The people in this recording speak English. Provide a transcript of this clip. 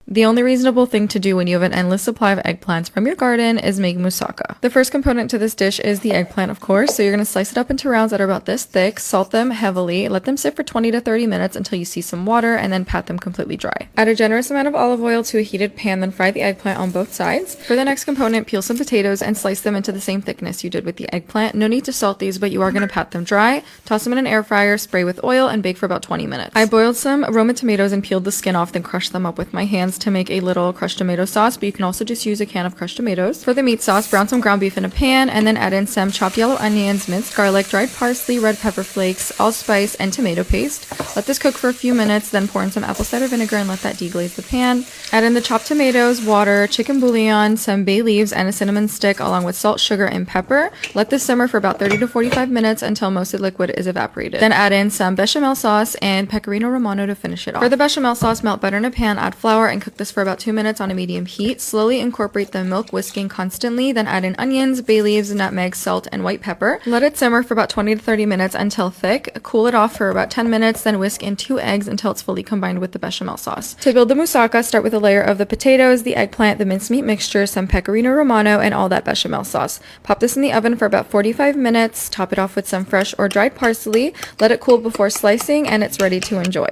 The only reasonable thing to do when you have an endless supply of eggplants from your garden is make moussaka. The first component to this dish is the eggplant, of course, so you're going to slice it up into rounds that are about this thick, salt them heavily, let them sit for 20 to 30 minutes until you see some water, and then pat them completely dry. Add a generous amount of olive oil to a heated pan, then fry the eggplant on both sides. For the next component, peel some potatoes and slice them into the same thickness you did with the eggplant. No need to salt these, but you are going to pat them dry. Toss them in an air fryer, spray with oil, and bake for about 20 minutes. I boiled some Roma tomatoes and peeled the skin off, then crushed them up with my hands to make a little crushed tomato sauce, but you can also just use a can of crushed tomatoes. For the meat sauce, brown some ground beef in a pan, and then add in some chopped yellow onions, minced garlic, dried parsley, red pepper flakes, allspice, and tomato paste. Let this cook for a few minutes, then pour in some apple cider vinegar and let that deglaze the pan. Add in the chopped tomatoes, water, chicken bouillon, some bay leaves, and a cinnamon stick, along with salt, sugar, and pepper. Let this simmer for about 30 to 45 minutes until most of the liquid is evaporated. Then add in some Béchamel sauce and Pecorino Romano to finish it off. For the Béchamel sauce, melt butter in a pan, add flour, and cook this for about 2 minutes on a medium heat. Slowly incorporate the milk, whisking constantly, then add in onions, bay leaves, nutmeg, salt, and white pepper. Let it simmer for about 20 to 30 minutes until thick. Cool it off for about 10 minutes, then whisk in 2 eggs until it's fully combined with the Béchamel sauce. To build the moussaka, start with a layer of the potatoes, the eggplant, the mincemeat mixture, some Pecorino Romano, and all that Béchamel sauce. Pop this in the oven for about 45 minutes. Top it off with some fresh or dried parsley. Let it cool before slicing, and it's ready to enjoy.